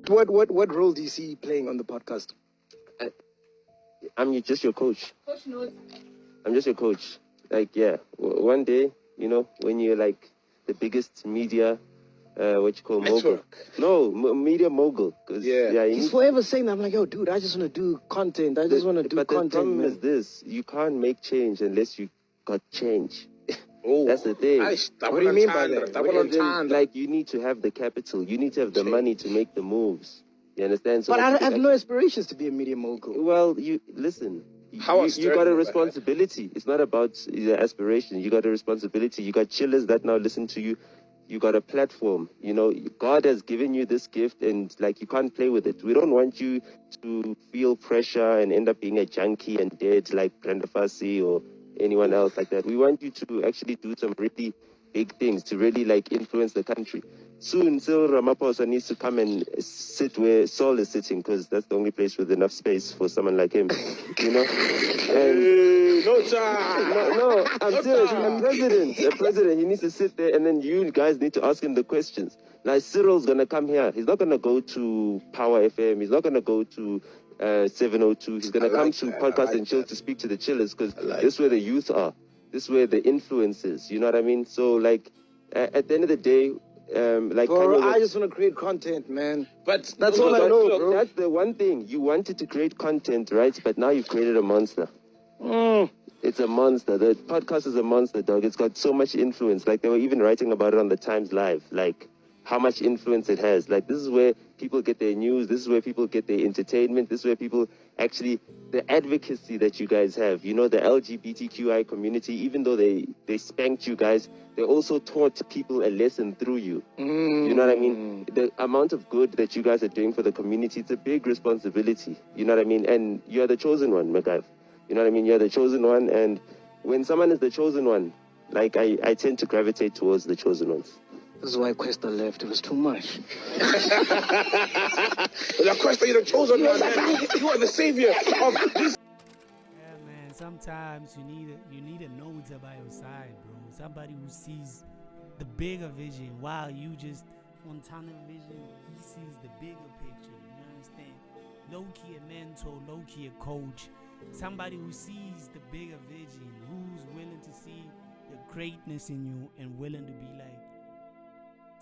What role do you see playing on the podcast? I'm just your coach. Coach knows. I'm just your coach. Like, yeah, one day, you know, when you're like the biggest media, mogul? No, media mogul. He's forever saying that. I'm like, yo, dude, I just want to do content. I just want to do content. But the problem is this: you can't make change unless you got change. That's the thing. What do you mean by that? Like, you need to have the capital. You need to have the money to make the moves. You understand? So but I have no aspirations to be a media mogul. Well, you listen. You got a responsibility. It's not about the aspiration. You got a responsibility. You got chillers that now listen to you. You got a platform. You know, God has given you this gift, and like, you can't play with it. We don't want you to feel pressure and end up being a junkie and dead like Brenda Fassie or anyone else like that. We want you to actually do some really big things to really like influence the country. Soon, Cyril Ramaphosa needs to come and sit where Saul is sitting, because that's the only place with enough space for someone like him. You know? And no, I'm serious. A president, he needs to sit there, and then you guys need to ask him the questions. Like, Cyril's gonna come here. He's not gonna go to Power FM. He's not gonna go to 702. He's gonna come to Podcast and Chill to speak to the chillers, because this is where the youth are. This is where the influence is. You know what I mean? So, like, at the end of the day, bro, I just want to create content, man. But that's all I know, bro. That's the one thing. You wanted to create content, right? But now you've created a monster. It's a monster. The podcast is a monster, dog. It's got so much influence. Like, they were even writing about it on the Times Live. Like, how much influence it has. Like, this is where people get their news. This is where people get their entertainment. This is where people actually, the advocacy that you guys have, you know, the LGBTQI community, even though they spanked you guys, they also taught people a lesson through you. You know what I mean? The amount of good that you guys are doing for the community, it's a big responsibility. You know what I mean? And you're the chosen one, MacG. You know what I mean? You're the chosen one. And when someone is the chosen one, like, I tend to gravitate towards the chosen ones. This is why Questa left. It was too much. Questa, you're the chosen one, man. You are the savior of this. Yeah, man. Sometimes you need a Nota by your side, bro. Somebody who sees the bigger vision, while you just on tunnel vision. He sees the bigger picture. You understand? Low-key a mentor, low-key a coach. Somebody who sees the bigger vision, who's willing to see the greatness in you and willing to be like,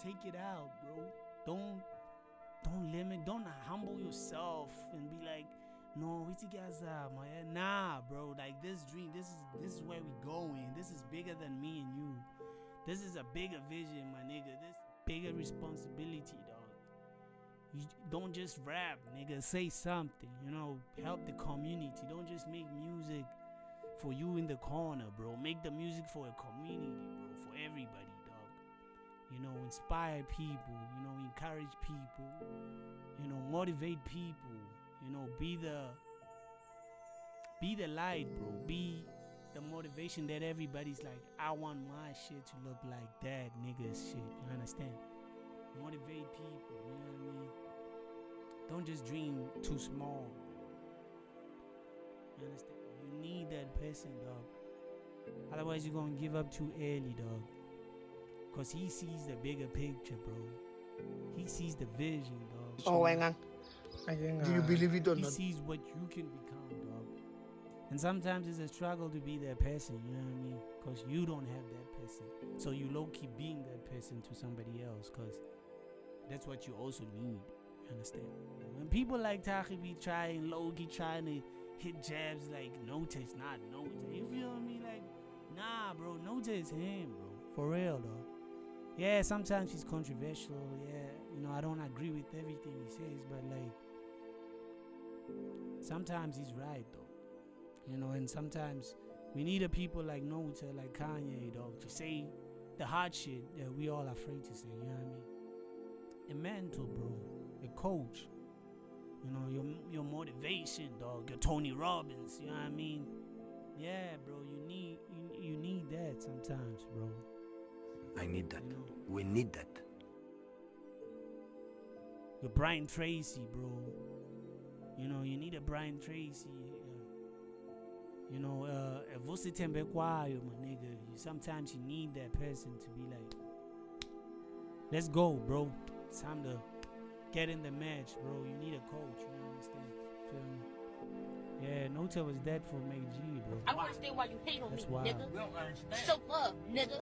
take it out, bro. Don't limit. Don't humble yourself and be like, no, it's guys man. Nah, bro. Like, this dream, this is where we going. This is bigger than me and you. This is a bigger vision, my nigga. This bigger responsibility, dog. You don't just rap, nigga. Say something. You know, help the community. Don't just make music for you in the corner, bro. Make the music for a community, bro. For everybody. You know, inspire people, you know, encourage people, you know, motivate people, you know, be the light, bro. Be the motivation that everybody's like, I want my shit to look like that nigga's shit. You understand? Motivate people, you know what I mean? Don't just dream too small. You understand? You need that person, dog. Otherwise, you're gonna give up too early, dog. Because he sees the bigger picture, bro. He sees the vision, dog. Do you believe it or not? He sees what you can become, dog. And sometimes it's a struggle to be that person, you know what I mean? Because you don't have that person. So you low-key being that person to somebody else, because that's what you also need. You understand? When people like Taki be trying, low-key trying to hit jabs like Nota is not Nota. You feel me? Like, nah, bro. Nota is him, bro. For real, though. Yeah, sometimes he's controversial. Yeah, you know, I don't agree with everything he says, but like, sometimes he's right, though. You know, and sometimes we need a people like Nota, like Kanye, dog, to say the hard shit that we all afraid to say. You know what I mean? A mentor, bro, a coach. You know, your motivation, dog. Your Tony Robbins. You know what I mean? Yeah, bro. You need that sometimes, bro. I need that. You know? We need that. Your Brian Tracy, bro. You know, you need a Brian Tracy. You know, a Vusitembe Kwayo, my nigga. Sometimes you need that person to be like, let's go, bro. It's time to getting the match, bro. You need a coach. You understand? Feel me? Yeah, Nota was dead for MacG, bro. I don't understand why you hate on That's me, wild. nigga. We don't understand. So up, nigga.